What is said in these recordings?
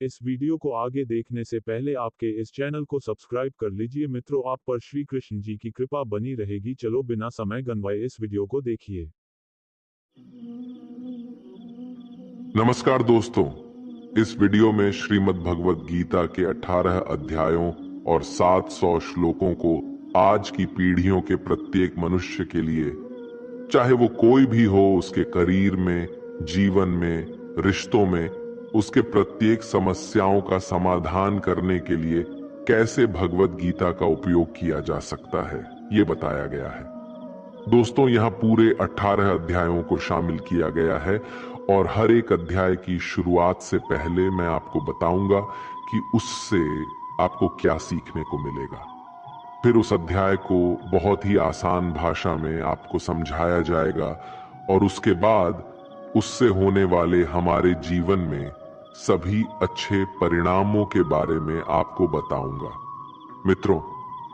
इस वीडियो को आगे देखने से पहले आपके इस चैनल को सब्सक्राइब कर लीजिए मित्रों, आप पर श्री कृष्ण जी की कृपा बनी रहेगी। चलो बिना समय गंवाए इस वीडियो को देखिए। नमस्कार दोस्तों, इस वीडियो में श्रीमद् भगवत गीता के 18 अध्यायों और 700 श्लोकों को आज की पीढ़ियों के प्रत्येक मनुष्य के लिए, चाहे वो कोई भी हो, उसके करियर में, जीवन में, रिश्तों में, उसके प्रत्येक समस्याओं का समाधान करने के लिए कैसे भगवत गीता का उपयोग किया जा सकता है, ये बताया गया है। दोस्तों, यहाँ पूरे 18 अध्यायों को शामिल किया गया है और हर एक अध्याय की शुरुआत से पहले मैं आपको बताऊंगा कि उससे आपको क्या सीखने को मिलेगा। फिर उस अध्याय को बहुत ही आसान भाषा में आपको समझाया जाएगा और उसके बाद उससे होने वाले हमारे जीवन में सभी अच्छे परिणामों के बारे में आपको बताऊंगा। मित्रों,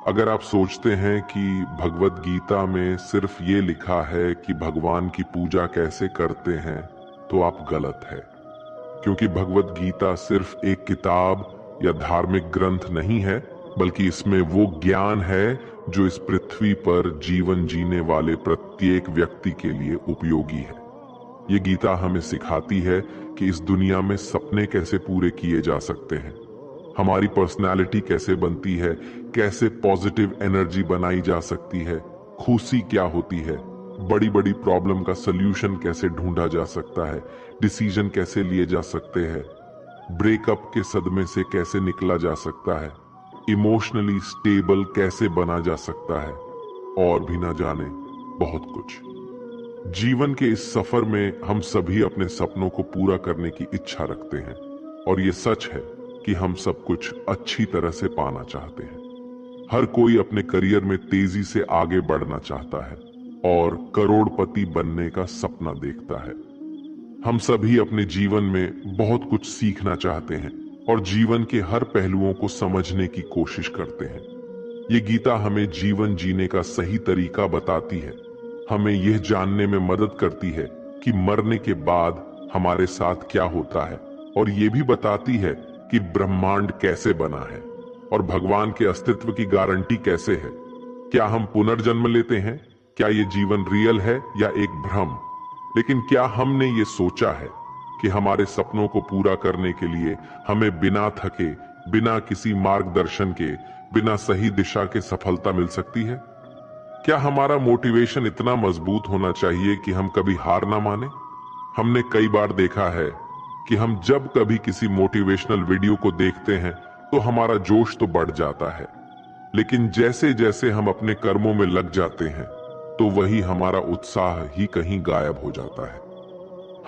अगर आप सोचते हैं कि भगवत गीता में सिर्फ ये लिखा है कि भगवान की पूजा कैसे करते हैं, तो आप गलत है। क्योंकि भगवत गीता सिर्फ एक किताब या धार्मिक ग्रंथ नहीं है, बल्कि इसमें वो ज्ञान है जो इस पृथ्वी पर जीवन जीने वाले प्रत्येक व्यक्ति के लिए उपयोगी है। ये गीता हमें सिखाती है कि इस दुनिया में सपने कैसे पूरे किए जा सकते हैं, हमारी पर्सनालिटी कैसे बनती है, कैसे पॉजिटिव एनर्जी बनाई जा सकती है, खुशी क्या होती है, बड़ी बड़ी प्रॉब्लम का सल्यूशन कैसे ढूंढा जा सकता है, डिसीजन कैसे लिए जा सकते हैं, ब्रेकअप के सदमे से कैसे निकला जा सकता है, इमोशनली स्टेबल कैसे बना जा सकता है, और भी ना जाने बहुत कुछ। जीवन के इस सफर में हम सभी अपने सपनों को पूरा करने की इच्छा रखते हैं और ये सच है कि हम सब कुछ अच्छी तरह से पाना चाहते हैं। हर कोई अपने करियर में तेजी से आगे बढ़ना चाहता है और करोड़पति बनने का सपना देखता है। हम सभी अपने जीवन में बहुत कुछ सीखना चाहते हैं और जीवन के हर पहलुओं को समझने की कोशिश करते हैं। ये गीता हमें जीवन जीने का सही तरीका बताती है, हमें यह जानने में मदद करती है कि मरने के बाद हमारे साथ क्या होता है, और ये भी बताती है कि ब्रह्मांड कैसे बना है और भगवान के अस्तित्व की गारंटी कैसे है। क्या हम पुनर्जन्म लेते हैं? क्या ये जीवन रियल है या एक भ्रम? लेकिन क्या हमने ये सोचा है कि हमारे सपनों को पूरा करने के लिए हमें बिना थके, बिना किसी मार्गदर्शन के, बिना सही दिशा के सफलता मिल सकती है? क्या हमारा मोटिवेशन इतना मजबूत होना चाहिए कि हम कभी हार ना माने? हमने कई बार देखा है कि हम जब कभी किसी मोटिवेशनल वीडियो को देखते हैं तो हमारा जोश तो बढ़ जाता है, लेकिन जैसे जैसे हम अपने कर्मों में लग जाते हैं तो वही हमारा उत्साह ही कहीं गायब हो जाता है।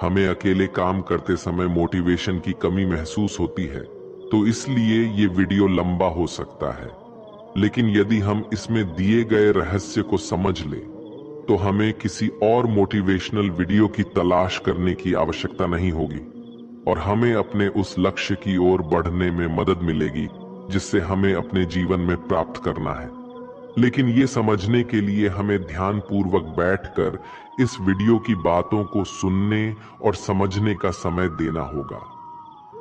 हमें अकेले काम करते समय मोटिवेशन की कमी महसूस होती है, तो इसलिए ये वीडियो लंबा हो सकता है, लेकिन यदि हम इसमें दिए गए रहस्य को समझ लें तो हमें किसी और मोटिवेशनल वीडियो की तलाश करने की आवश्यकता नहीं होगी और हमें अपने उस लक्ष्य की ओर बढ़ने में मदद मिलेगी जिससे हमें अपने जीवन में प्राप्त करना है। लेकिन ये समझने के लिए हमें ध्यानपूर्वक बैठकर इस वीडियो की बातों को सुनने और समझने का समय देना होगा।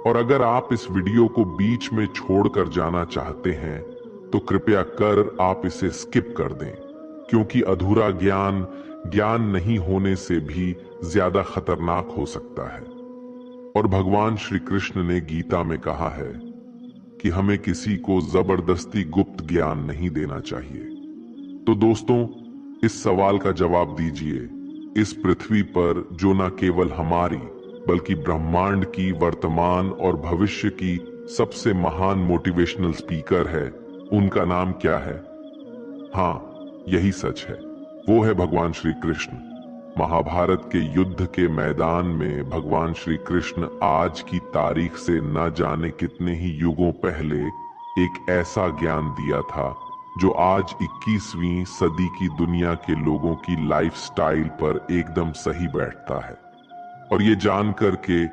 और अगर आप इस वीडियो को बीच में छोड़कर जाना चाहते हैं तो कृपया कर आप इसे स्किप कर दें, क्योंकि अधूरा ज्ञान नहीं होने से भी ज्यादा खतरनाक हो सकता है। और भगवान श्री कृष्ण ने गीता में कहा है कि हमें किसी को जबरदस्ती गुप्त ज्ञान नहीं देना चाहिए। तो दोस्तों, इस सवाल का जवाब दीजिए, इस पृथ्वी पर जो न केवल हमारी बल्कि ब्रह्मांड की वर्तमान और भविष्य की सबसे महान मोटिवेशनल स्पीकर है, उनका नाम क्या है? हाँ, यही सच है, वो है भगवान श्री कृष्ण। महाभारत के युद्ध के मैदान में भगवान श्री कृष्ण आज की तारीख से न जाने कितने ही युगों पहले एक ऐसा ज्ञान दिया था जो आज 21वीं सदी की दुनिया के लोगों की लाइफस्टाइल पर एकदम सही बैठता है। और ये जानकर के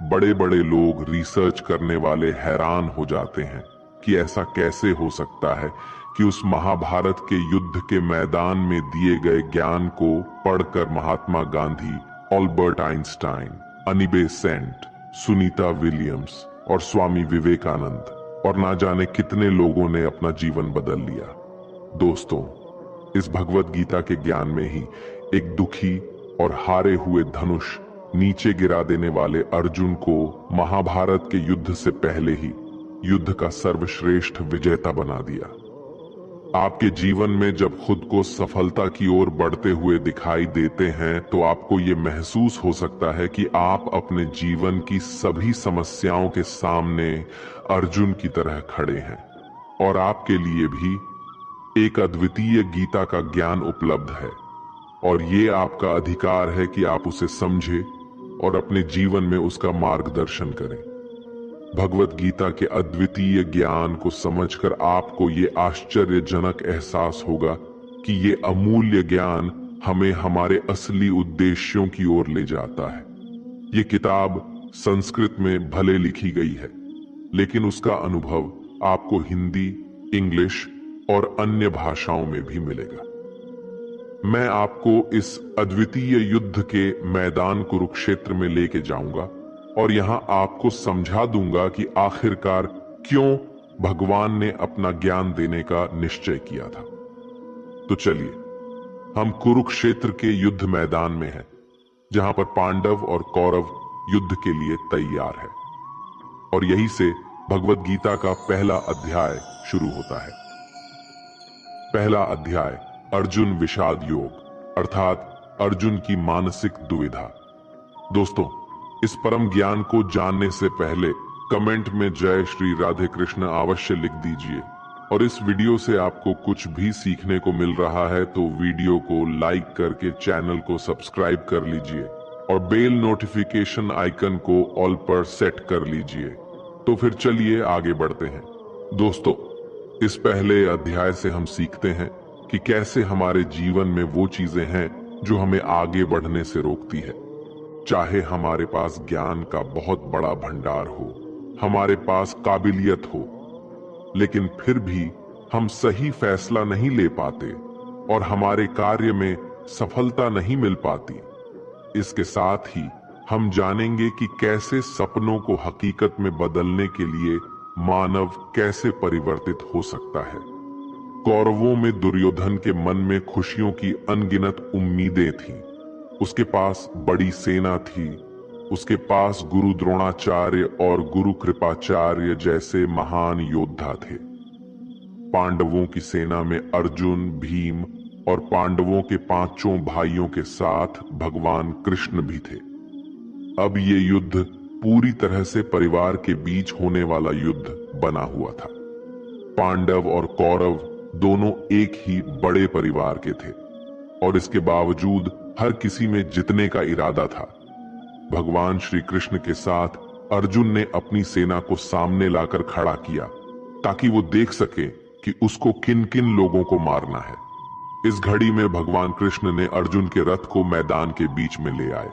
बड़े बड़े लोग, रिसर्च करने वाले हैरान हो जाते हैं कि ऐसा कैसे हो सकता है कि उस महाभारत के युद्ध के मैदान में दिए गए ज्ञान को पढ़कर महात्मा गांधी, अल्बर्ट आइंस्टाइन, अनी बेसेंट, सुनीता विलियम्स और स्वामी विवेकानंद और ना जाने कितने लोगों ने अपना जीवन बदल लिया। दोस्तों, इस भगवत गीता के ज्ञान में ही एक दुखी और हारे हुए धनुष नीचे गिरा देने वाले अर्जुन को महाभारत के युद्ध से पहले ही युद्ध का सर्वश्रेष्ठ विजेता बना दिया। आपके जीवन में जब खुद को सफलता की ओर बढ़ते हुए दिखाई देते हैं तो आपको ये महसूस हो सकता है कि आप अपने जीवन की सभी समस्याओं के सामने अर्जुन की तरह खड़े हैं और आपके लिए भी एक अद्वितीय गीता का ज्ञान उपलब्ध है और ये आपका अधिकार है कि आप उसे समझें और अपने जीवन में उसका मार्गदर्शन करें। भगवत गीता के अद्वितीय ज्ञान को समझकर आपको ये आश्चर्यजनक एहसास होगा कि ये अमूल्य ज्ञान हमें हमारे असली उद्देश्यों की ओर ले जाता है। ये किताब संस्कृत में भले लिखी गई है, लेकिन उसका अनुभव आपको हिंदी, इंग्लिश और अन्य भाषाओं में भी मिलेगा। मैं आपको इस अद्वितीय युद्ध के मैदान कुरुक्षेत्र में लेके जाऊंगा और यहां आपको समझा दूंगा कि आखिरकार क्यों भगवान ने अपना ज्ञान देने का निश्चय किया था। तो चलिए, हम कुरुक्षेत्र के युद्ध मैदान में हैं, जहां पर पांडव और कौरव युद्ध के लिए तैयार है और यहीं से भगवत गीता का पहला अध्याय शुरू होता है। पहला अध्याय अर्जुन विषाद योग अर्थात अर्जुन की मानसिक दुविधा। दोस्तों, इस परम ज्ञान को जानने से पहले कमेंट में जय श्री राधे कृष्ण अवश्य लिख दीजिए और इस वीडियो से आपको कुछ भी सीखने को मिल रहा है तो वीडियो को लाइक करके चैनल को सब्सक्राइब कर लीजिए और बेल नोटिफिकेशन आइकन को ऑल पर सेट कर लीजिए। तो फिर चलिए आगे बढ़ते हैं। दोस्तों, इस पहले अध्याय से हम सीखते हैं कि कैसे हमारे जीवन में वो चीजें हैं जो हमें आगे बढ़ने से रोकती है। चाहे हमारे पास ज्ञान का बहुत बड़ा भंडार हो, हमारे पास काबिलियत हो, लेकिन फिर भी हम सही फैसला नहीं ले पाते और हमारे कार्य में सफलता नहीं मिल पाती। इसके साथ ही हम जानेंगे कि कैसे सपनों को हकीकत में बदलने के लिए मानव कैसे परिवर्तित हो सकता है। कौरवों में दुर्योधन के मन में खुशियों की अनगिनत उम्मीदें थीं। उसके पास बड़ी सेना थी, उसके पास गुरु द्रोणाचार्य और गुरु कृपाचार्य जैसे महान योद्धा थे। पांडवों की सेना में अर्जुन, भीम और पांडवों के पांचों भाइयों के साथ भगवान कृष्ण भी थे। अब ये युद्ध पूरी तरह से परिवार के बीच होने वाला युद्ध बना हुआ था। पांडव और कौरव दोनों एक ही बड़े परिवार के थे और इसके बावजूद हर किसी में जीतने का इरादा था। भगवान श्री कृष्ण के साथ अर्जुन ने अपनी सेना को सामने लाकर खड़ा किया ताकि वो देख सके कि उसको किन किन लोगों को मारना है। इस घड़ी में भगवान कृष्ण ने अर्जुन के रथ को मैदान के बीच में ले आए।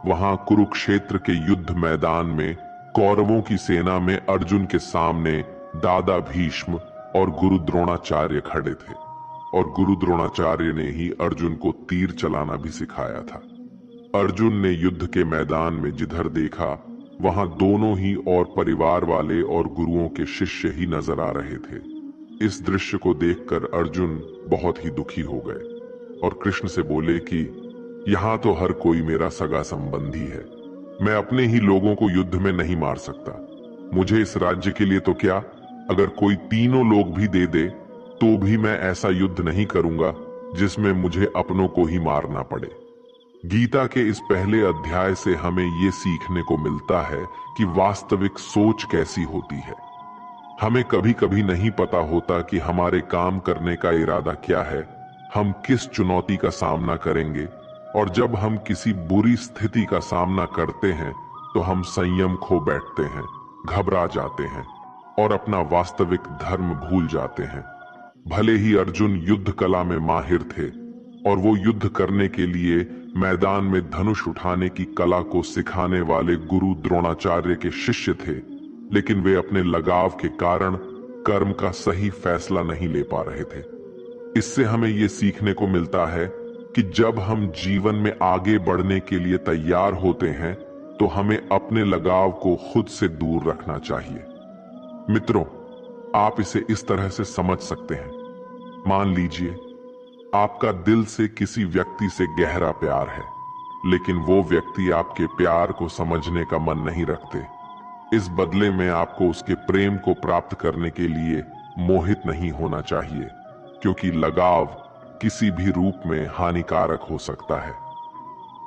वहां कुरुक्षेत्र के युद्ध मैदान में कौरवों की सेना में अर्जुन के सामने दादा भीष्म और गुरु द्रोणाचार्य खड़े थे और गुरु द्रोणाचार्य ने ही अर्जुन को तीर चलाना भी सिखाया था। अर्जुन ने युद्ध के मैदान में जिधर देखा वहां दोनों ही और परिवार वाले और गुरुओं के शिष्य ही नजर आ रहे थे। इस दृश्य को देखकर अर्जुन बहुत ही दुखी हो गए और कृष्ण से बोले कि यहाँ तो हर कोई मेरा सगा संबंधी है, मैं अपने ही लोगों को युद्ध में नहीं मार सकता। मुझे इस राज्य के लिए तो क्या, अगर कोई तीनों लोग भी दे दे तो भी मैं ऐसा युद्ध नहीं करूंगा जिसमें मुझे अपनों को ही मारना पड़े। गीता के इस पहले अध्याय से हमें ये सीखने को मिलता है कि वास्तविक सोच कैसी होती है। हमें कभी कभी नहीं पता होता कि हमारे काम करने का इरादा क्या है, हम किस चुनौती का सामना करेंगे, और जब हम किसी बुरी स्थिति का सामना करते हैं तो हम संयम खो बैठते हैं, घबरा जाते हैं और अपना वास्तविक धर्म भूल जाते हैं। भले ही अर्जुन युद्ध कला में माहिर थे और वो युद्ध करने के लिए मैदान में धनुष उठाने की कला को सिखाने वाले गुरु द्रोणाचार्य के शिष्य थे, लेकिन वे अपने लगाव के कारण कर्म का सही फैसला नहीं ले पा रहे थे। इससे हमें ये सीखने को मिलता है कि जब हम जीवन में आगे बढ़ने के लिए तैयार होते हैं तो हमें अपने लगाव को खुद से दूर रखना चाहिए। मित्रों, आप इसे इस तरह से समझ सकते हैं। मान लीजिए आपका दिल से किसी व्यक्ति से गहरा प्यार है, लेकिन वो व्यक्ति आपके प्यार को समझने का मन नहीं रखते। इस बदले में आपको उसके प्रेम को प्राप्त करने के लिए मोहित नहीं होना चाहिए, क्योंकि लगाव किसी भी रूप में हानिकारक हो सकता है।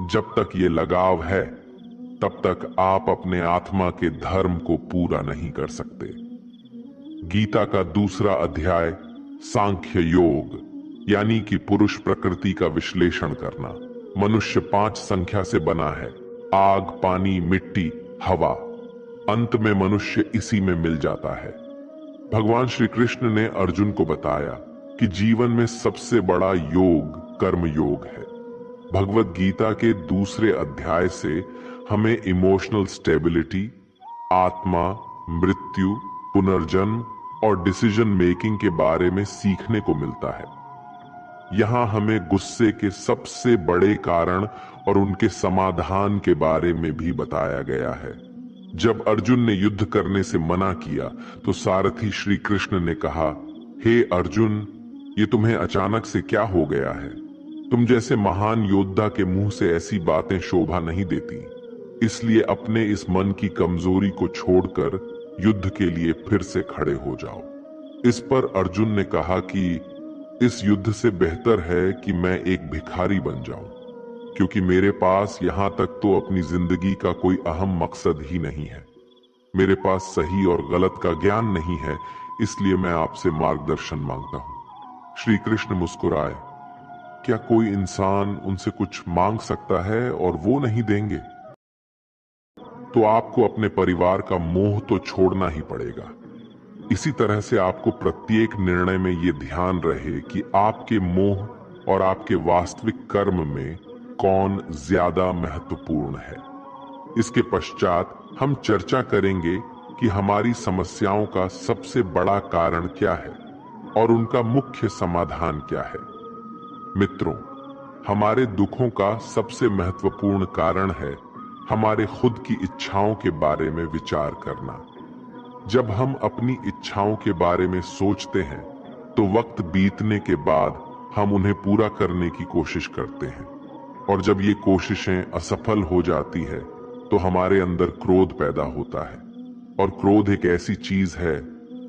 जब तक ये लगाव है, तब तक आप अपने आत्मा के धर्म को पूरा नहीं कर सकते। गीता का दूसरा अध्याय सांख्य योग यानी कि पुरुष प्रकृति का विश्लेषण करना। मनुष्य 5 संख्या से बना है: आग, पानी, मिट्टी, हवा। अंत में मनुष्य इसी में मिल जाता है। भगवान श्री कृष्ण ने अर्जुन को बताया कि जीवन में सबसे बड़ा योग कर्म योग है। भगवत गीता के दूसरे अध्याय से हमें इमोशनल स्टेबिलिटी, आत्मा, मृत्यु, पुनर्जन्म और डिसीजन मेकिंग के बारे में सीखने को मिलता है। यहां हमें गुस्से के सबसे बड़े कारण और उनके समाधान के बारे में भी बताया गया है। जब अर्जुन ने युद्ध करने से मना किया तो सारथी श्री कृष्ण ने कहा, हे अर्जुन, ये तुम्हें अचानक से क्या हो गया है? तुम जैसे महान योद्धा के मुंह से ऐसी बातें शोभा नहीं देती। इसलिए अपने इस मन की कमजोरी को छोड़कर युद्ध के लिए फिर से खड़े हो जाओ। इस पर अर्जुन ने कहा कि इस युद्ध से बेहतर है कि मैं एक भिखारी बन जाऊं, क्योंकि मेरे पास यहां तक तो अपनी जिंदगी का कोई अहम मकसद ही नहीं है। मेरे पास सही और गलत का ज्ञान नहीं है, इसलिए मैं आपसे मार्गदर्शन मांगता हूं। श्री कृष्ण मुस्कुराए। क्या कोई इंसान उनसे कुछ मांग सकता है और वो नहीं देंगे? तो आपको अपने परिवार का मोह तो छोड़ना ही पड़ेगा। इसी तरह से आपको प्रत्येक निर्णय में ये ध्यान रहे कि आपके मोह और आपके वास्तविक कर्म में कौन ज्यादा महत्वपूर्ण है। इसके पश्चात हम चर्चा करेंगे कि हमारी समस्याओं का सबसे बड़ा कारण क्या है और उनका मुख्य समाधान क्या है। मित्रों, हमारे दुखों का सबसे महत्वपूर्ण कारण है हमारे खुद की इच्छाओं के बारे में विचार करना। जब हम अपनी इच्छाओं के बारे में सोचते हैं तो वक्त बीतने के बाद हम उन्हें पूरा करने की कोशिश करते हैं, और जब ये कोशिशें असफल हो जाती है तो हमारे अंदर क्रोध पैदा होता है। और क्रोध एक ऐसी चीज है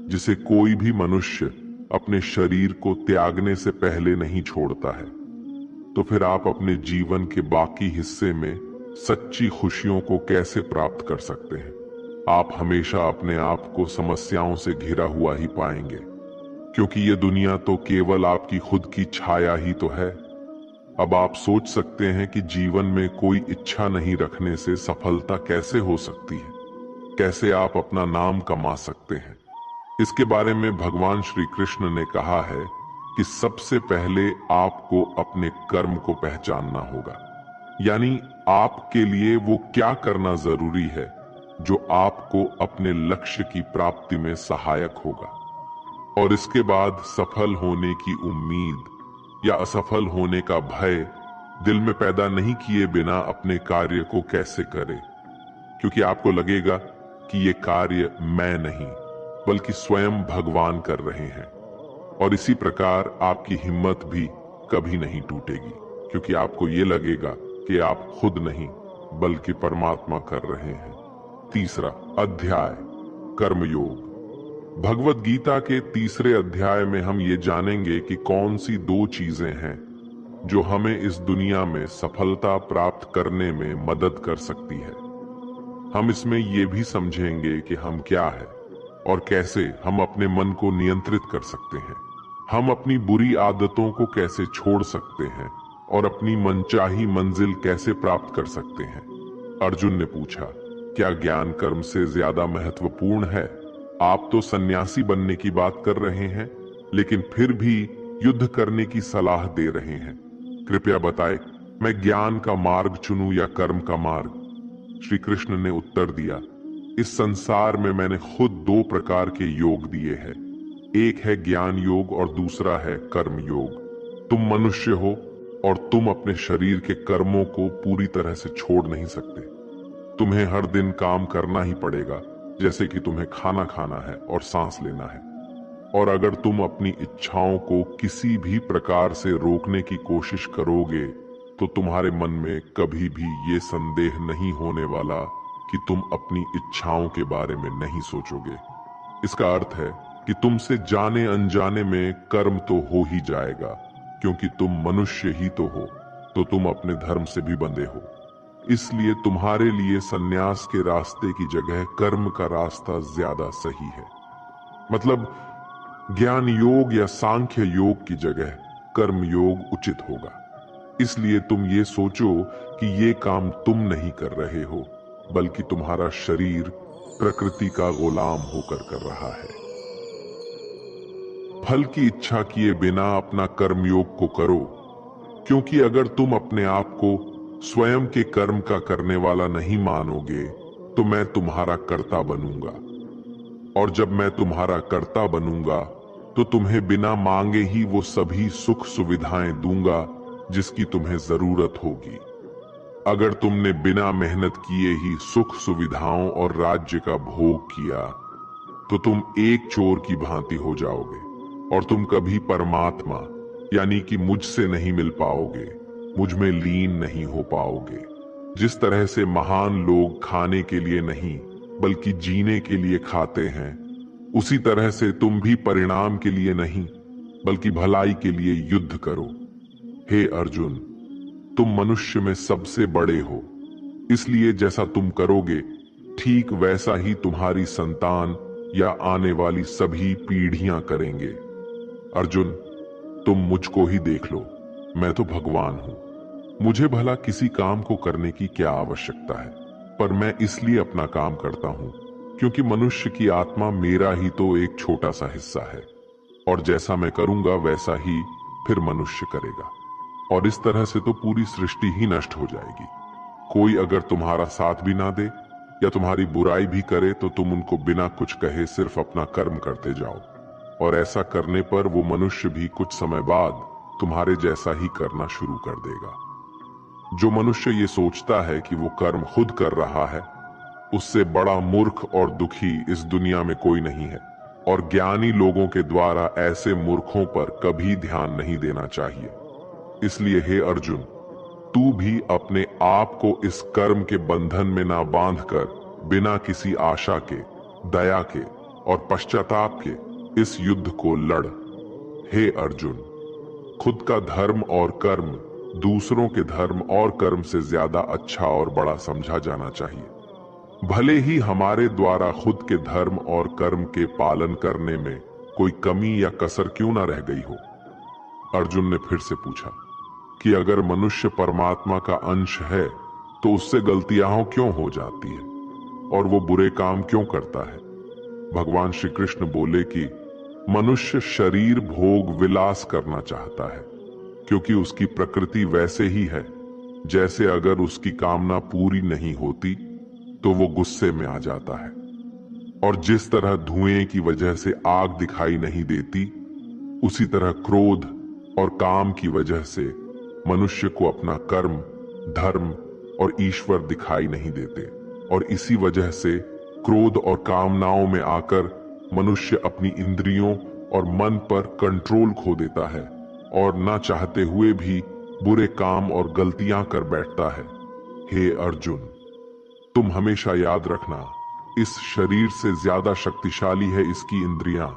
जिसे कोई भी मनुष्य अपने शरीर को त्यागने से पहले नहीं छोड़ता है। तो फिर आप अपने जीवन के बाकी हिस्से में सच्ची खुशियों को कैसे प्राप्त कर सकते हैं? आप हमेशा अपने आप को समस्याओं से घिरा हुआ ही पाएंगे, क्योंकि ये दुनिया तो केवल आपकी खुद की छाया ही तो है। अब आप सोच सकते हैं कि जीवन में कोई इच्छा नहीं रखने से सफलता कैसे हो सकती है, कैसे आप अपना नाम कमा सकते हैं। इसके बारे में भगवान श्री कृष्ण ने कहा है कि सबसे पहले आपको अपने कर्म को पहचानना होगा, यानी आपके लिए वो क्या करना जरूरी है जो आपको अपने लक्ष्य की प्राप्ति में सहायक होगा। और इसके बाद सफल होने की उम्मीद या असफल होने का भय दिल में पैदा नहीं किए बिना अपने कार्य को कैसे करें, क्योंकि आपको लगेगा कि ये कार्य मैं नहीं बल्कि स्वयं भगवान कर रहे हैं। और इसी प्रकार आपकी हिम्मत भी कभी नहीं टूटेगी, क्योंकि आपको ये लगेगा कि आप खुद नहीं बल्कि परमात्मा कर रहे हैं। तीसरा अध्याय कर्मयोग। भगवत गीता के तीसरे अध्याय में हम ये जानेंगे कि कौन सी 2 चीजें हैं जो हमें इस दुनिया में सफलता प्राप्त करने में मदद कर सकती है। हम इसमें ये भी समझेंगे कि हम क्या है और कैसे हम अपने मन को नियंत्रित कर सकते हैं। हम अपनी बुरी आदतों को कैसे छोड़ सकते हैं और अपनी मनचाही मंजिल कैसे प्राप्त कर सकते हैं। अर्जुन ने पूछा, क्या ज्ञान कर्म से ज्यादा महत्वपूर्ण है? आप तो सन्यासी बनने की बात कर रहे हैं, लेकिन फिर भी युद्ध करने की सलाह दे रहे हैं। कृपया बताएं, मैं ज्ञान का मार्ग चुनूं या कर्म का मार्ग? श्री कृष्ण ने उत्तर दिया, इस संसार में मैंने खुद 2 प्रकार के योग दिए हैं। एक है ज्ञान योग और दूसरा है कर्म योग। तुम मनुष्य हो और तुम अपने शरीर के कर्मों को पूरी तरह से छोड़ नहीं सकते। तुम्हें हर दिन काम करना ही पड़ेगा, जैसे कि तुम्हें खाना खाना है और सांस लेना है। और अगर तुम अपनी इच्छाओं को किसी भी प्रकार से रोकने की कोशिश करोगे तो तुम्हारे मन में कभी भी ये संदेह नहीं होने वाला कि तुम अपनी इच्छाओं के बारे में नहीं सोचोगे। इसका अर्थ है कि तुमसे जाने अनजाने में कर्म तो हो ही जाएगा, क्योंकि तुम मनुष्य ही तो हो, तो तुम अपने धर्म से भी बंधे हो। इसलिए तुम्हारे लिए सन्यास के रास्ते की जगह कर्म का रास्ता ज्यादा सही है। मतलब ज्ञान योग या सांख्य योग की जगह कर्म योग उचित होगा। इसलिए तुम ये सोचो कि ये काम तुम नहीं कर रहे हो, बल्कि तुम्हारा शरीर प्रकृति का गुलाम होकर कर रहा है। फल की इच्छा किए बिना अपना कर्मयोग को करो, क्योंकि अगर तुम अपने आप को स्वयं के कर्म का करने वाला नहीं मानोगे तो मैं तुम्हारा कर्ता बनूंगा, और जब मैं तुम्हारा कर्ता बनूंगा तो तुम्हें बिना मांगे ही वो सभी सुख सुविधाएं दूंगा जिसकी तुम्हें जरूरत होगी। अगर तुमने बिना मेहनत किए ही सुख सुविधाओं और राज्य का भोग किया तो तुम एक चोर की भांति हो जाओगे और तुम कभी परमात्मा यानी कि मुझसे नहीं मिल पाओगे, मुझ में लीन नहीं हो पाओगे। जिस तरह से महान लोग खाने के लिए नहीं बल्कि जीने के लिए खाते हैं, उसी तरह से तुम भी परिणाम के लिए नहीं बल्कि भलाई के लिए युद्ध करो। हे अर्जुन, तुम मनुष्य में सबसे बड़े हो, इसलिए जैसा तुम करोगे ठीक वैसा ही तुम्हारी संतान या आने वाली सभी पीढ़ियां करेंगे। अर्जुन, तुम मुझको ही देख लो, मैं तो भगवान हूं। मुझे भला किसी काम को करने की क्या आवश्यकता है, पर मैं इसलिए अपना काम करता हूं क्योंकि मनुष्य की आत्मा मेरा ही तो एक छोटा सा हिस्सा है, और जैसा मैं करूंगा वैसा ही फिर मनुष्य करेगा, और इस तरह से तो पूरी सृष्टि ही नष्ट हो जाएगी। कोई अगर तुम्हारा साथ भी ना दे या तुम्हारी बुराई भी करे तो तुम उनको बिना कुछ कहे सिर्फ अपना कर्म करते जाओ, और ऐसा करने पर वो मनुष्य भी कुछ समय बाद तुम्हारे जैसा ही करना शुरू कर देगा। जो मनुष्य ये सोचता है कि वो कर्म खुद कर रहा है, उससे बड़ा मूर्ख और दुखी इस दुनिया में कोई नहीं है, और ज्ञानी लोगों के द्वारा ऐसे मूर्खों पर कभी ध्यान नहीं देना चाहिए। इसलिए हे अर्जुन, तू भी अपने आप को इस कर्म के बंधन में ना बांधकर बिना किसी आशा के, दया के और पश्चाताप के इस युद्ध को लड़। हे अर्जुन, खुद का धर्म और कर्म दूसरों के धर्म और कर्म से ज्यादा अच्छा और बड़ा समझा जाना चाहिए, भले ही हमारे द्वारा खुद के धर्म और कर्म के पालन करने में कोई कमी या कसर क्यों ना रह गई हो। अर्जुन ने फिर से पूछा कि अगर मनुष्य परमात्मा का अंश है तो उससे गलतियां क्यों हो जाती है और वो बुरे काम क्यों करता है। भगवान श्री कृष्ण बोले कि मनुष्य शरीर भोग विलास करना चाहता है, क्योंकि उसकी प्रकृति वैसे ही है जैसे अगर उसकी कामना पूरी नहीं होती तो वो गुस्से में आ जाता है, और जिस तरह धुएं की वजह से आग दिखाई नहीं देती, उसी तरह क्रोध और काम की वजह से मनुष्य को अपना कर्म, धर्म और ईश्वर दिखाई नहीं देते, और इसी वजह से क्रोध और कामनाओं में आकर मनुष्य अपनी इंद्रियों और मन पर कंट्रोल खो देता है और ना चाहते हुए भी बुरे काम और गलतियां कर बैठता है। हे अर्जुन, तुम हमेशा याद रखना, इस शरीर से ज्यादा शक्तिशाली है इसकी इंद्रियां,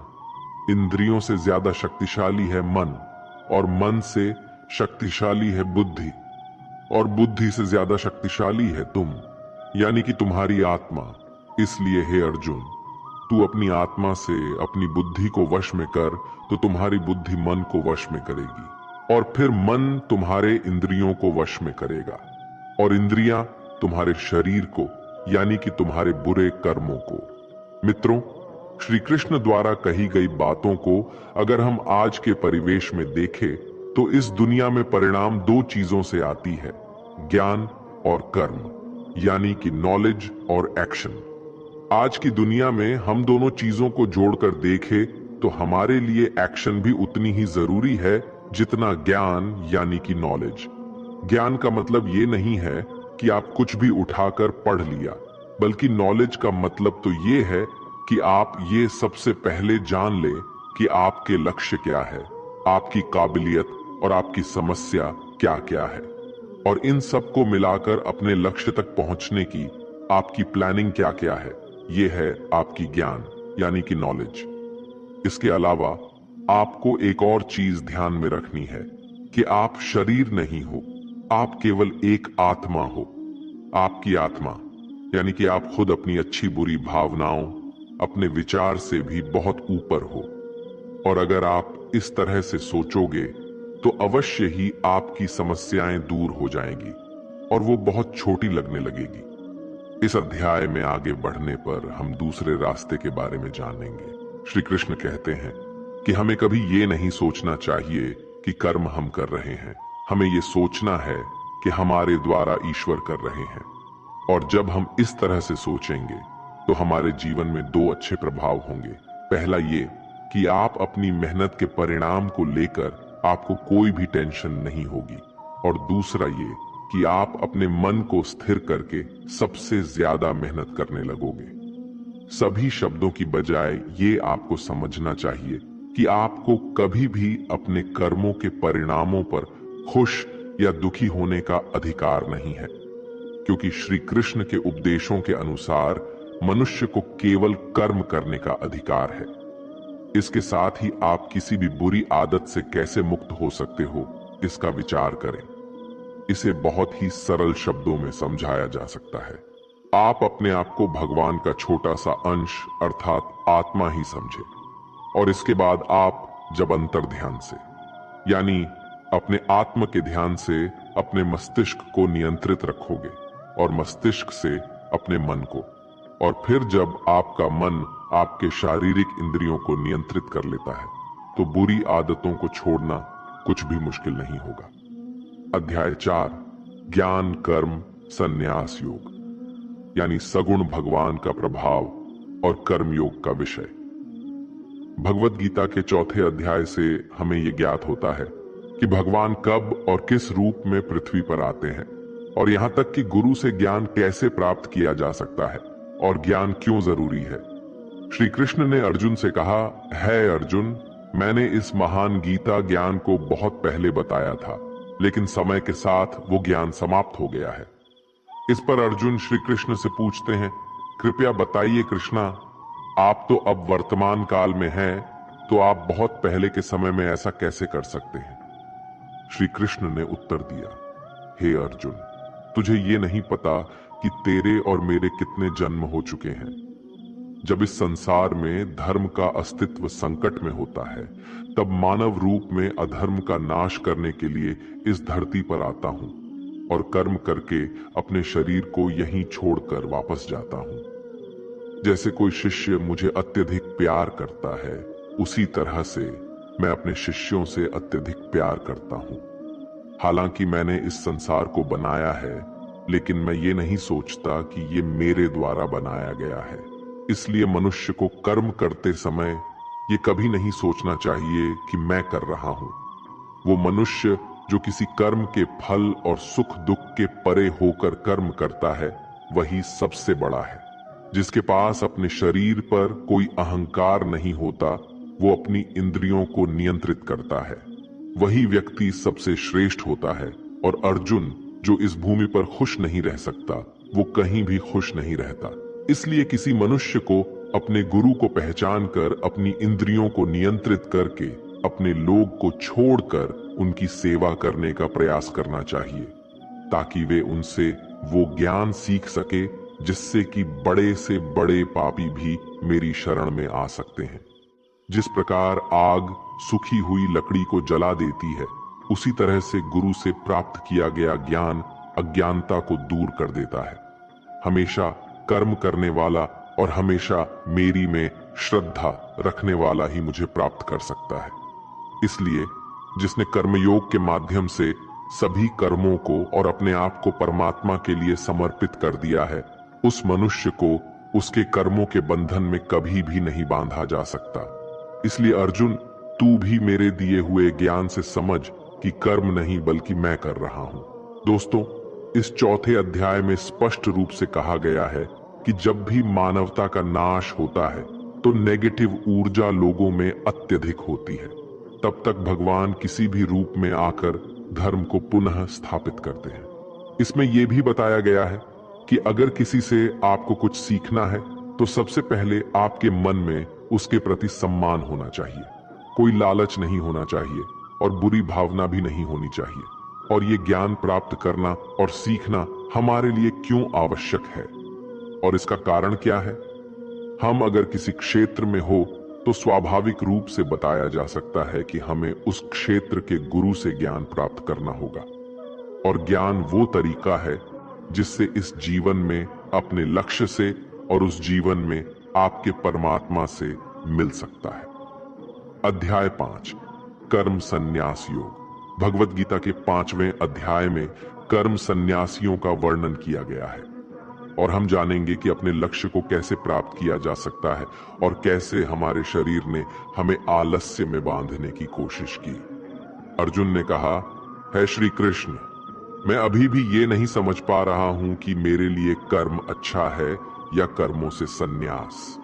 इंद्रियों से ज्यादा शक्तिशाली है मन, और मन से शक्तिशाली है बुद्धि, और बुद्धि से ज्यादा शक्तिशाली है तुम, यानी कि तुम्हारी आत्मा। इसलिए हे अर्जुन, तू अपनी आत्मा से अपनी बुद्धि को वश में कर तो तुम्हारी बुद्धि मन को वश में करेगी, और फिर मन तुम्हारे इंद्रियों को वश में करेगा, और इंद्रियां तुम्हारे शरीर को यानी कि तुम्हारे बुरे कर्मों को। मित्रों, श्री कृष्ण द्वारा कही गई बातों को अगर हम आज के परिवेश में देखें तो इस दुनिया में परिणाम दो चीजों से आती है, ज्ञान और कर्म, यानी कि नॉलेज और एक्शन। आज की दुनिया में हम दोनों चीजों को जोड़कर देखें तो हमारे लिए एक्शन भी उतनी ही जरूरी है जितना ज्ञान यानी कि नॉलेज। ज्ञान का मतलब ये नहीं है कि आप कुछ भी उठाकर पढ़ लिया, बल्कि नॉलेज का मतलब तो ये है कि आप ये सबसे पहले जान ले कि आपके लक्ष्य क्या है, आपकी काबिलियत और आपकी समस्या क्या क्या है, और इन सब को मिलाकर अपने लक्ष्य तक पहुंचने की आपकी प्लानिंग क्या क्या है। ये है आपकी ज्ञान यानी कि नॉलेज। इसके अलावा आपको एक और चीज ध्यान में रखनी है कि आप शरीर नहीं हो, आप केवल एक आत्मा हो। आपकी आत्मा यानी कि आप खुद अपनी अच्छी बुरी भावनाओं, अपने विचार से भी बहुत ऊपर हो। और अगर आप इस तरह से सोचोगे तो अवश्य ही आपकी समस्याएं दूर हो जाएंगी और वो बहुत छोटी लगने लगेगी। इस अध्याय में आगे बढ़ने पर हम दूसरे रास्ते के बारे में जानेंगे। श्री कृष्ण कहते हैं कि हमें कभी ये नहीं सोचना चाहिए कि कर्म हम कर रहे हैं, हमें ये सोचना है कि हमारे द्वारा ईश्वर कर रहे हैं। और जब हम इस तरह से सोचेंगे तो हमारे जीवन में दो अच्छे प्रभाव होंगे। पहला ये कि आप अपनी मेहनत के परिणाम को लेकर आपको कोई भी टेंशन नहीं होगी, और दूसरा ये कि आप अपने मन को स्थिर करके सबसे ज्यादा मेहनत करने लगोगे। सभी शब्दों की बजाय ये आपको समझना चाहिए कि आपको कभी भी अपने कर्मों के परिणामों पर खुश या दुखी होने का अधिकार नहीं है, क्योंकि श्री कृष्ण के उपदेशों के अनुसार मनुष्य को केवल कर्म करने का अधिकार है। इसके साथ ही आप किसी भी बुरी आदत से कैसे मुक्त हो सकते हो, इसका विचार करें। इसे बहुत ही सरल शब्दों में समझाया जा सकता है। आप अपने आप को भगवान का छोटा सा अंश अर्थात आत्मा ही समझे, और इसके बाद आप जब अंतर ध्यान से यानी अपने आत्म के ध्यान से अपने मस्तिष्क को नियंत्रित रखोगे और मस्तिष्क से अपने मन को, और फिर जब आपका मन आपके शारीरिक इंद्रियों को नियंत्रित कर लेता है तो बुरी आदतों को छोड़ना कुछ भी मुश्किल नहीं होगा। अध्याय 4 ज्ञान कर्म संन्यास योग यानी सगुण भगवान का प्रभाव और कर्म योग का विषय। भगवत गीता के चौथे अध्याय से हमें यह ज्ञात होता है कि भगवान कब और किस रूप में पृथ्वी पर आते हैं, और यहां तक कि गुरु से ज्ञान कैसे प्राप्त किया जा सकता है और ज्ञान क्यों जरूरी है। श्री कृष्ण ने अर्जुन से कहा, है अर्जुन, मैंने इस महान गीता ज्ञान को बहुत पहले बताया था, लेकिन समय के साथ वो ज्ञान समाप्त हो गया है। इस पर अर्जुन श्री कृष्ण से पूछते हैं, कृपया बताइए कृष्णा, आप तो अब वर्तमान काल में हैं, तो आप बहुत पहले के समय में ऐसा कैसे कर सकते हैं। श्री कृष्ण ने उत्तर दिया, हे अर्जुन, तुझे ये नहीं पता कि तेरे और मेरे कितने जन्म हो चुके हैं। जब इस संसार में धर्म का अस्तित्व संकट में होता है, तब मानव रूप में अधर्म का नाश करने के लिए इस धरती पर आता हूं और कर्म करके अपने शरीर को यहीं छोड़कर वापस जाता हूं। जैसे कोई शिष्य मुझे अत्यधिक प्यार करता है, उसी तरह से मैं अपने शिष्यों से अत्यधिक प्यार करता हूं। हालांकि मैंने इस संसार को बनाया है, लेकिन मैं ये नहीं सोचता कि ये मेरे द्वारा बनाया गया है। इसलिए मनुष्य को कर्म करते समय ये कभी नहीं सोचना चाहिए कि मैं कर रहा हूं। वो मनुष्य जो किसी कर्म के फल और सुख दुख के परे होकर कर्म करता है, वही सबसे बड़ा है। जिसके पास अपने शरीर पर कोई अहंकार नहीं होता, वो अपनी इंद्रियों को नियंत्रित करता है, वही व्यक्ति सबसे श्रेष्ठ होता है। और अर्जुन जो इस भूमि पर खुश नहीं रह सकता, वो कहीं भी खुश नहीं रहता। इसलिए किसी मनुष्य को अपने गुरु को पहचान कर अपनी इंद्रियों को नियंत्रित करके अपने लोग को छोड़कर उनकी सेवा करने का प्रयास करना चाहिए, ताकि वे उनसे वो ज्ञान सीख सके जिससे कि बड़े से बड़े पापी भी मेरी शरण में आ सकते हैं। जिस प्रकार आग सूखी हुई लकड़ी को जला देती है, उसी तरह से गुरु से प्राप्त किया गया ज्ञान अज्ञानता को दूर कर देता है। हमेशा कर्म करने वाला और हमेशा मेरी में श्रद्धा रखने वाला ही मुझे प्राप्त कर सकता है। इसलिए जिसने कर्मयोग के माध्यम से सभी कर्मों को और अपने आप को परमात्मा के लिए समर्पित कर दिया है, उस मनुष्य को उसके कर्मों के बंधन में कभी भी नहीं बांधा जा सकता। इसलिए अर्जुन, तू भी मेरे दिए हुए ज्ञान से समझ कि कर्म नहीं बल्कि मैं कर रहा हूं। दोस्तों, इस चौथे अध्याय में स्पष्ट रूप से कहा गया है कि जब भी मानवता का नाश होता है तो नेगेटिव ऊर्जा लोगों में अत्यधिक होती है। तब तक भगवान किसी भी रूप में आकर धर्म को पुनः स्थापित करते हैं। इसमें यह भी बताया गया है कि अगर किसी से आपको कुछ सीखना है तो सबसे पहले आपके मन में उसके प्रति सम्मान होना चाहिए। कोई लालच नहीं होना चाहिए और बुरी भावना भी नहीं होनी चाहिए। और ये ज्ञान प्राप्त करना और सीखना हमारे लिए क्यों आवश्यक है और इसका कारण क्या है? हम अगर किसी क्षेत्र में हो तो स्वाभाविक रूप से बताया जा सकता है कि हमें उस क्षेत्र के गुरु से ज्ञान प्राप्त करना होगा। और ज्ञान वो तरीका है जिससे इस जीवन में अपने लक्ष्य से और उस जीवन में आपके परमात्मा से मिल सकता है। अध्याय 5, कर्म संन्यास योग। भगवत गीता के 5वें अध्याय में कर्म संन्यासियों का वर्णन किया गया है और हम जानेंगे कि अपने लक्ष्य को कैसे प्राप्त किया जा सकता है और कैसे हमारे शरीर ने हमें आलस्य में बांधने की कोशिश की। अर्जुन ने कहा, है श्री कृष्ण, मैं अभी भी ये नहीं समझ पा रहा हूं कि मेरे लिए कर्म अच्छा है या कर्मों से संन्यास।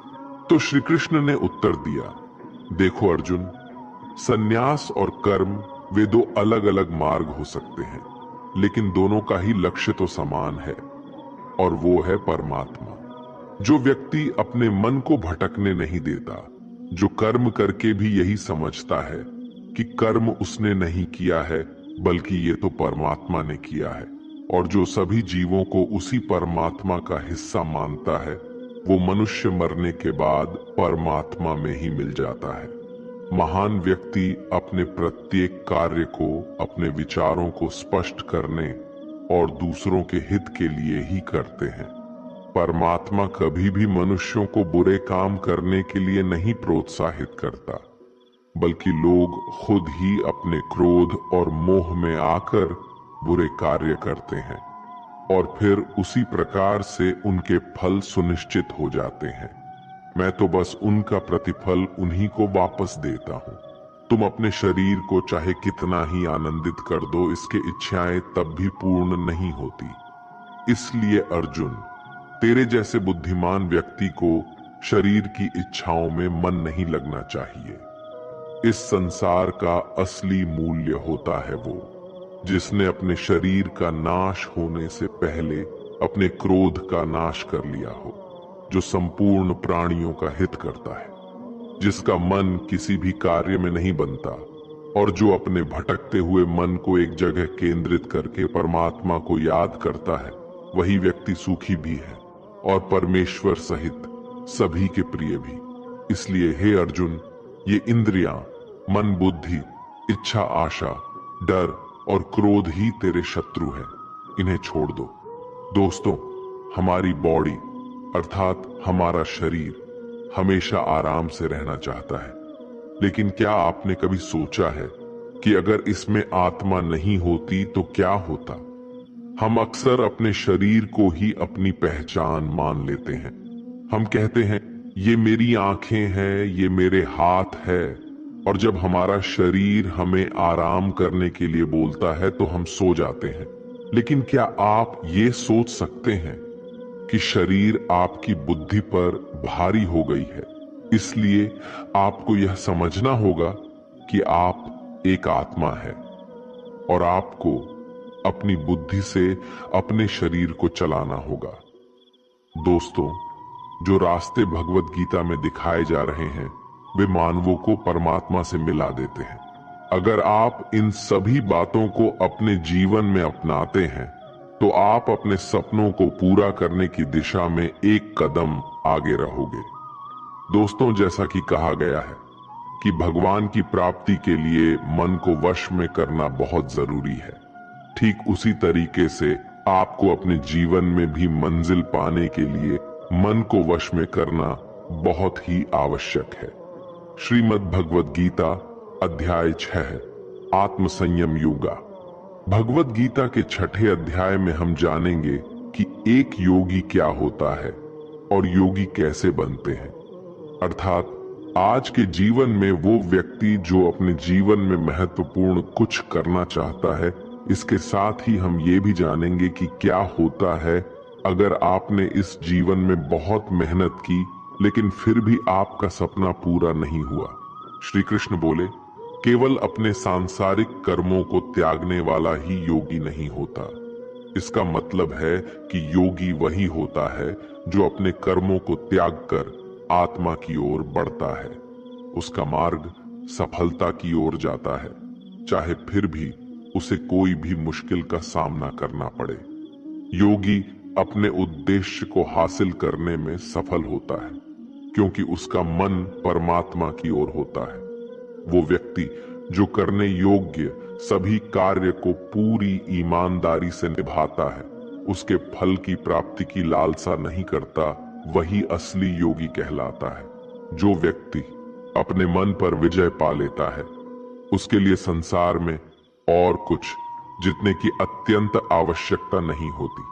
तो श्री कृष्ण ने उत्तर दिया, देखो अर्जुन, संन्यास और कर्म वे दो अलग अलग मार्ग हो सकते हैं, लेकिन दोनों का ही लक्ष्य तो समान है और वो है परमात्मा। जो व्यक्ति अपने मन को भटकने नहीं देता, जो कर्म करके भी यही समझता है कि कर्म उसने नहीं किया है बल्कि ये तो परमात्मा ने किया है, और जो सभी जीवों को उसी परमात्मा का हिस्सा मानता है, वो मनुष्य मरने के बाद परमात्मा में ही मिल जाता है। महान व्यक्ति अपने प्रत्येक कार्य को, अपने विचारों को स्पष्ट करने और दूसरों के हित के लिए ही करते हैं। परमात्मा कभी भी मनुष्यों को बुरे काम करने के लिए नहीं प्रोत्साहित करता, बल्कि लोग खुद ही अपने क्रोध और मोह में आकर बुरे कार्य करते हैं और फिर उसी प्रकार से उनके फल सुनिश्चित हो जाते हैं। मैं तो बस उनका प्रतिफल उन्हीं को वापस देता हूं। तुम अपने शरीर को चाहे कितना ही आनंदित कर दो, इसके इच्छाएं तब भी पूर्ण नहीं होती। इसलिए अर्जुन, तेरे जैसे बुद्धिमान व्यक्ति को शरीर की इच्छाओं में मन नहीं लगना चाहिए। इस संसार का असली मूल्य होता है वो जिसने अपने शरीर का नाश होने से पहले अपने क्रोध का नाश कर लिया हो, जो संपूर्ण प्राणियों का हित करता है, जिसका मन किसी भी कार्य में नहीं बनता और जो अपने भटकते हुए मन को एक जगह केंद्रित करके परमात्मा को याद करता है, वही व्यक्ति सुखी भी है और परमेश्वर सहित सभी के प्रिय भी। इसलिए हे अर्जुन, ये इंद्रियां, मन, बुद्धि, इच्छा, आशा, डर और क्रोध ही तेरे शत्रु हैं। इन्हें छोड़ दो। दोस्तों, हमारी बॉडी अर्थात हमारा शरीर हमेशा आराम से रहना चाहता है, लेकिन क्या आपने कभी सोचा है कि अगर इसमें आत्मा नहीं होती तो क्या होता? हम अक्सर अपने शरीर को ही अपनी पहचान मान लेते हैं। हम कहते हैं, ये मेरी आंखें हैं, ये मेरे हाथ है, और जब हमारा शरीर हमें आराम करने के लिए बोलता है तो हम सो जाते हैं। लेकिन क्या आप ये सोच सकते हैं कि शरीर आपकी बुद्धि पर भारी हो गई है, इसलिए आपको यह समझना होगा कि आप एक आत्मा है और आपको अपनी बुद्धि से अपने शरीर को चलाना होगा। दोस्तों, जो रास्ते भगवत गीता में दिखाए जा रहे हैं वे मानवों को परमात्मा से मिला देते हैं। अगर आप इन सभी बातों को अपने जीवन में अपनाते हैं तो आप अपने सपनों को पूरा करने की दिशा में एक कदम आगे रहोगे। दोस्तों, जैसा कि कहा गया है कि भगवान की प्राप्ति के लिए मन को वश में करना बहुत जरूरी है, ठीक उसी तरीके से आपको अपने जीवन में भी मंजिल पाने के लिए मन को वश में करना बहुत ही आवश्यक है। श्रीमद् भगवद गीता अध्याय 6, आत्म संयम योगा। भगवत गीता के 6ठे अध्याय में हम जानेंगे कि एक योगी क्या होता है और योगी कैसे बनते हैं, अर्थात आज के जीवन में वो व्यक्ति जो अपने जीवन में महत्वपूर्ण कुछ करना चाहता है इसके साथ ही हम ये भी जानेंगे कि क्या होता है अगर आपने इस जीवन में बहुत मेहनत की लेकिन फिर भी आपका सपना पूरा नहीं हुआ। श्री कृष्ण बोले, केवल अपने सांसारिक कर्मों को त्यागने वाला ही योगी नहीं होता। इसका मतलब है कि योगी वही होता है जो अपने कर्मों को त्याग कर आत्मा की ओर बढ़ता है। उसका मार्ग सफलता की ओर जाता है, चाहे फिर भी उसे कोई भी मुश्किल का सामना करना पड़े। योगी अपने उद्देश्य को हासिल करने में सफल होता है क्योंकि उसका मन परमात्मा की ओर होता है। वो व्यक्ति जो करने योग्य सभी कार्य को पूरी ईमानदारी से निभाता है, उसके फल की प्राप्ति की लालसा नहीं करता, वही असली योगी कहलाता है। जो व्यक्ति अपने मन पर विजय पा लेता है, उसके लिए संसार में और कुछ जितने की अत्यंत आवश्यकता नहीं होती,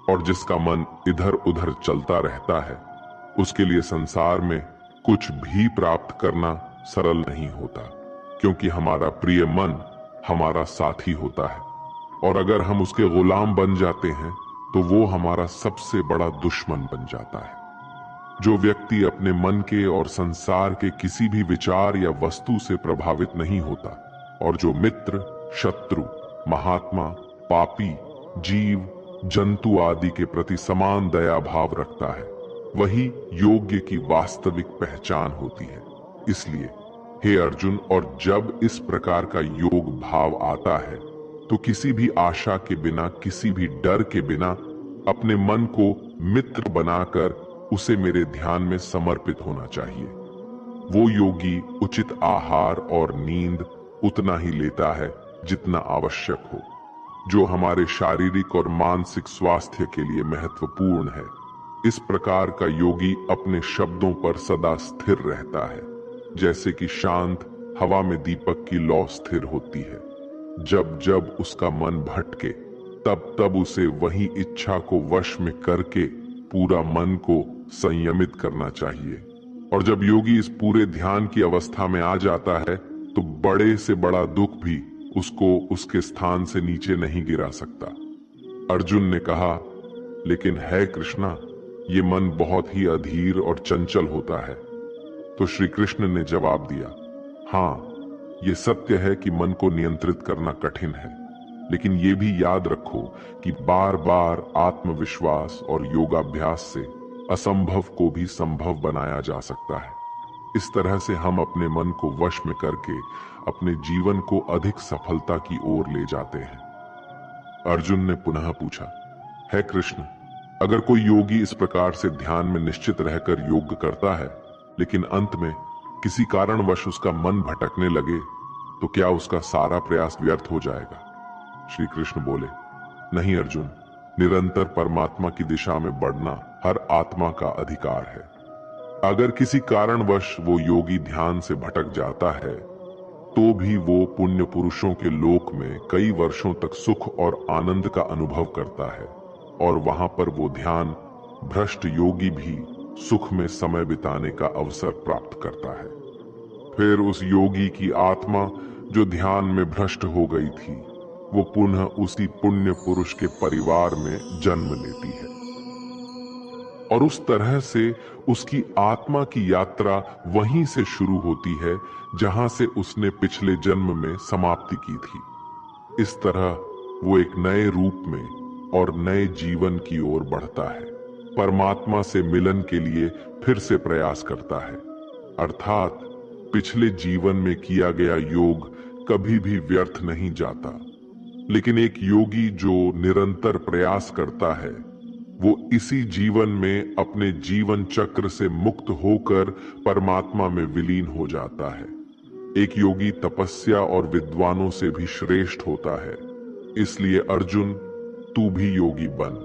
और जिसका मन इधर उधर चलता रहता है, उसके लिए संसार में कुछ भी प्राप्त करना सरल नहीं होता, क्योंकि हमारा प्रिय मन हमारा साथी होता है, और अगर हम उसके गुलाम बन जाते हैं तो वो हमारा सबसे बड़ा दुश्मन बन जाता है। जो व्यक्ति अपने मन के और संसार के किसी भी विचार या वस्तु से प्रभावित नहीं होता, और जो मित्र, शत्रु, महात्मा, पापी, जीव, जंतु आदि के प्रति समान दया भाव रखता है, वही योग्य की वास्तविक पहचान होती है। इसलिए हे अर्जुन, और जब इस प्रकार का योग भाव आता है तो किसी भी आशा के बिना, किसी भी डर के बिना अपने मन को मित्र बनाकर उसे मेरे ध्यान में समर्पित होना चाहिए। वो योगी उचित आहार और नींद उतना ही लेता है जितना आवश्यक हो, जो हमारे शारीरिक और मानसिक स्वास्थ्य के लिए महत्वपूर्ण है। इस प्रकार का योगी अपने शब्दों पर सदा स्थिर रहता है, जैसे कि शांत हवा में दीपक की लौ स्थिर होती है। जब जब उसका मन भटके, तब तब उसे वही इच्छा को वश में करके पूरा मन को संयमित करना चाहिए। और जब योगी इस पूरे ध्यान की अवस्था में आ जाता है तो बड़े से बड़ा दुख भी उसको उसके स्थान से नीचे नहीं गिरा सकता। अर्जुन ने कहा, लेकिन है कृष्णा, ये मन बहुत ही अधीर और चंचल होता है। तो श्री कृष्ण ने जवाब दिया, हाँ, ये सत्य है कि मन को नियंत्रित करना कठिन है, लेकिन ये भी याद रखो कि बार बार आत्मविश्वास और योगाभ्यास से असंभव को भी संभव बनाया जा सकता है। इस तरह से हम अपने मन को वश में करके अपने जीवन को अधिक सफलता की ओर ले जाते हैं। अर्जुन ने पुनः पूछा, है कृष्ण, अगर कोई योगी इस प्रकार से ध्यान में निश्चित रहकर योग करता है, लेकिन अंत में किसी कारणवश उसका मन भटकने लगे, तो क्या उसका सारा प्रयास व्यर्थ हो जाएगा? श्री कृष्ण बोले, नहीं अर्जुन, निरंतर परमात्मा की दिशा में बढ़ना हर आत्मा का अधिकार है। अगर किसी कारणवश वो योगी ध्यान से भटक जाता है, तो भी वो पुण्य पुरुषों के लोक में कई वर्षों तक सुख और आनंद का अनुभव करता है, और वहां पर वो ध्यान भ्रष्ट योगी भी सुख में समय बिताने का अवसर प्राप्त करता है। फिर उस योगी की आत्मा जो ध्यान में भ्रष्ट हो गई थी, वो पुनः उसी पुण्य पुरुष के परिवार में जन्म लेती है, और उस तरह से उसकी आत्मा की यात्रा वहीं से शुरू होती है जहां से उसने पिछले जन्म में समाप्ति की थी। इस तरह वो एक नए रूप में और नए जीवन की ओर बढ़ता है, परमात्मा से मिलन के लिए फिर से प्रयास करता है। अर्थात पिछले जीवन में किया गया योग कभी भी व्यर्थ नहीं जाता। लेकिन एक योगी जो निरंतर प्रयास करता है, वो इसी जीवन में अपने जीवन चक्र से मुक्त होकर परमात्मा में विलीन हो जाता है। एक योगी तपस्या और विद्वानों से भी श्रेष्ठ होता है। इसलिए अर्जुन, तू भी योगी बन,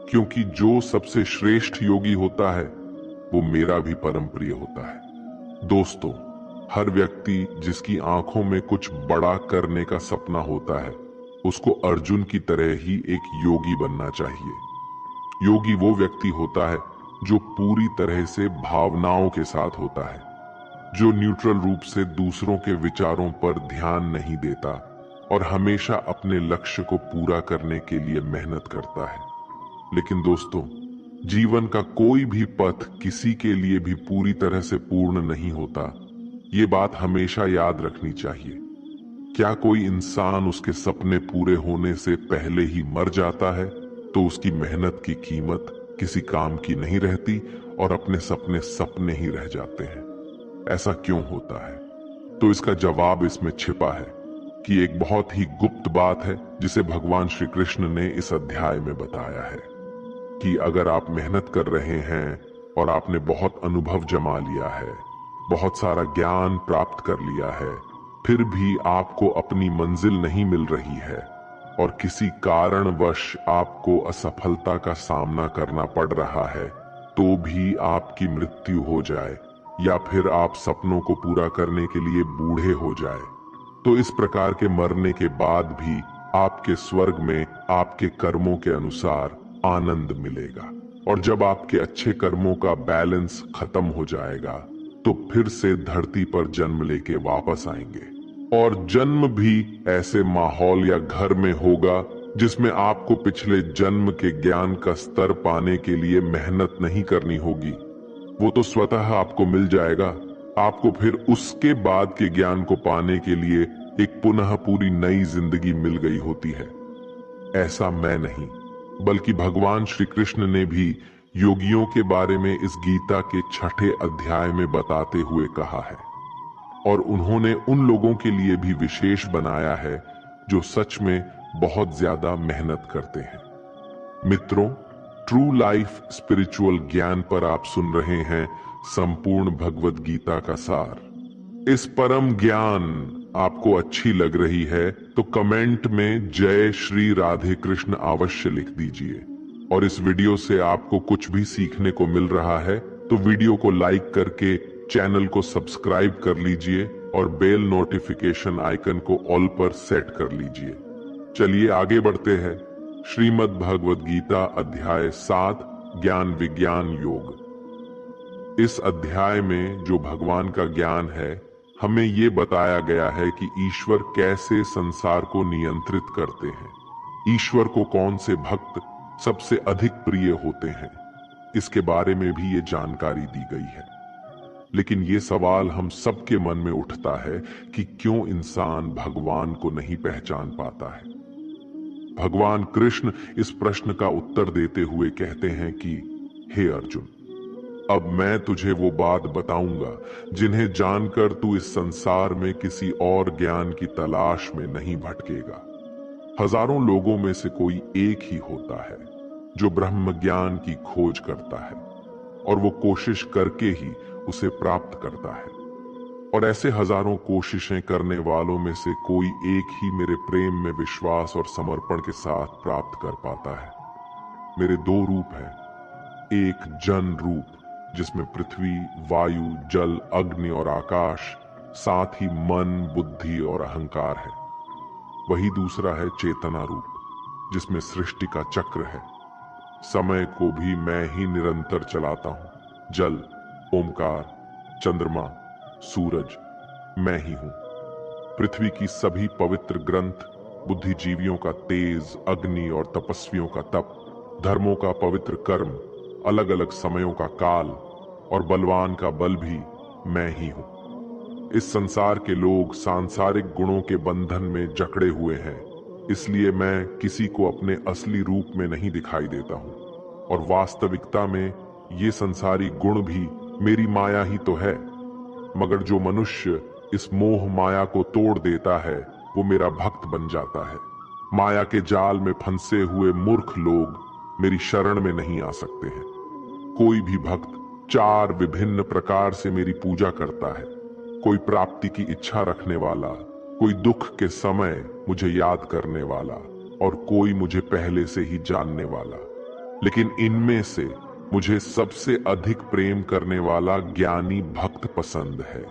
क्योंकि जो सबसे श्रेष्ठ योगी होता है वो मेरा भी परम प्रिय होता है। दोस्तों, हर व्यक्ति जिसकी आंखों में कुछ बड़ा करने का सपना होता है, उसको अर्जुन की तरह ही एक योगी बनना चाहिए। योगी वो व्यक्ति होता है जो पूरी तरह से भावनाओं के साथ होता है, जो न्यूट्रल रूप से दूसरों के विचारों पर ध्यान नहीं देता और हमेशा अपने लक्ष्य को पूरा करने के लिए मेहनत करता है। लेकिन दोस्तों, जीवन का कोई भी पथ किसी के लिए भी पूरी तरह से पूर्ण नहीं होता। ये बात हमेशा याद रखनी चाहिए। क्या कोई इंसान उसके सपने पूरे होने से पहले ही मर जाता है तो उसकी मेहनत की कीमत किसी काम की नहीं रहती और अपने सपने सपने ही रह जाते हैं? ऐसा क्यों होता है? तो इसका जवाब इसमें छिपा है कि एक बहुत ही गुप्त बात है जिसे भगवान श्री कृष्ण ने इस अध्याय में बताया है कि अगर आप मेहनत कर रहे हैं और आपने बहुत अनुभव जमा लिया है, बहुत सारा ज्ञान प्राप्त कर लिया है, फिर भी आपको अपनी मंजिल नहीं मिल रही है और किसी कारणवश आपको असफलता का सामना करना पड़ रहा है, तो भी आपकी मृत्यु हो जाए या फिर आप सपनों को पूरा करने के लिए बूढ़े हो जाए, तो इस प्रकार के मरने के बाद भी आपके स्वर्ग में आपके कर्मों के अनुसार आनंद मिलेगा। और जब आपके अच्छे कर्मों का बैलेंस खत्म हो जाएगा तो फिर से धरती पर जन्म लेके वापस आएंगे। और जन्म भी ऐसे माहौल या घर में होगा जिसमें आपको पिछले जन्म के ज्ञान का स्तर पाने के लिए मेहनत नहीं करनी होगी। वो तो स्वतः आपको मिल जाएगा। आपको फिर उसके बाद के ज्ञान को पाने के लिए एक पुनः पूरी नई जिंदगी मिल गई होती है। ऐसा मैं नहीं, बल्कि भगवान श्री कृष्ण ने भी योगियों के बारे में इस गीता के 6ठे अध्याय में बताते हुए कहा है। और उन्होंने उन लोगों के लिए भी विशेष बनाया है जो सच में बहुत ज्यादा मेहनत करते हैं। मित्रों, ट्रू लाइफ स्पिरिचुअल ज्ञान पर आप सुन रहे हैं संपूर्ण भगवत गीता का सार। इस परम ज्ञान आपको अच्छी लग रही है तो कमेंट में जय श्री राधे कृष्ण अवश्य लिख दीजिए। और इस वीडियो से आपको कुछ भी सीखने को मिल रहा है तो वीडियो को लाइक करके चैनल को सब्सक्राइब कर लीजिए और बेल नोटिफिकेशन आइकन को ऑल पर सेट कर लीजिए। चलिए आगे बढ़ते हैं। श्रीमद् भगवद गीता अध्याय 7 ज्ञान विज्ञान योग। इस अध्याय में जो भगवान का ज्ञान है, हमें ये बताया गया है कि ईश्वर कैसे संसार को नियंत्रित करते हैं। ईश्वर को कौन से भक्त सबसे अधिक प्रिय होते हैं, इसके बारे में भी ये जानकारी दी गई है। लेकिन ये सवाल हम सबके मन में उठता है कि क्यों इंसान भगवान को नहीं पहचान पाता है। भगवान कृष्ण इस प्रश्न का उत्तर देते हुए कहते हैं कि हे अर्जुन, अब मैं तुझे वो बात बताऊंगा जिन्हें जानकर तू इस संसार में किसी और ज्ञान की तलाश में नहीं भटकेगा। हजारों लोगों में से कोई एक ही होता है जो ब्रह्म ज्ञान की खोज करता है और वो कोशिश करके ही उसे प्राप्त करता है। और ऐसे हजारों कोशिशें करने वालों में से कोई एक ही मेरे प्रेम में विश्वास और समर्पण के साथ प्राप्त कर पाता है। मेरे 2 रूप हैं, एक जन रूप जिसमें पृथ्वी, वायु, जल, अग्नि और आकाश, साथ ही मन, बुद्धि और अहंकार है। वही दूसरा है चेतना रूप जिसमें सृष्टि का चक्र है। समय को भी मैं ही निरंतर चलाता हूं। जल, ओमकार, चंद्रमा, सूरज मैं ही हूं। पृथ्वी की सभी पवित्र ग्रंथ, बुद्धिजीवियों का तेज, अग्नि और तपस्वियों का तप, धर्मों का पवित्र कर्म, अलग अलग समयों का काल और बलवान का बल भी मैं ही हूं। इस संसार के लोग सांसारिक गुणों के बंधन में जकड़े हुए हैं, इसलिए मैं किसी को अपने असली रूप में नहीं दिखाई देता हूं। और वास्तविकता में ये संसारी गुण भी मेरी माया ही तो है। मगर जो मनुष्य इस मोह माया को तोड़ देता है वो मेरा भक्त बन जाता है। माया के जाल में फंसे हुए मूर्ख लोग मेरी शरण में नहीं आ सकते हैं। कोई भी भक्त 4 विभिन्न प्रकार से मेरी पूजा करता है। कोई प्राप्ति की इच्छा रखने वाला, कोई दुख के समय मुझे याद करने वाला और कोई मुझे पहले से ही जानने वाला। लेकिन इनमें से मुझे सबसे अधिक प्रेम करने वाला ज्ञानी भक्त पसंद है।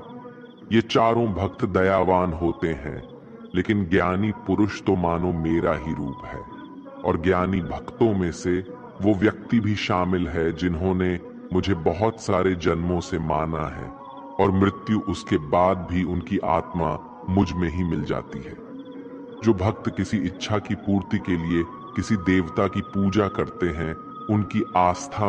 ये चारों भक्त दयावान होते हैं, लेकिन ज्ञानी पुरुष तो मानो मेरा ही रूप है। और ज्ञानी भक्तों में से वो व्यक्ति भी शामिल है जिन्होंने मुझे बहुत सारे जन्मों से माना है और मृत्यु उसके बाद भी उनकी आत्मा मुझ में ही मिल जाती है। जो भक्त किसी इच्छा की पूर्ति के लिए किसी देवता की पूजा करते हैं, उनकी आस्था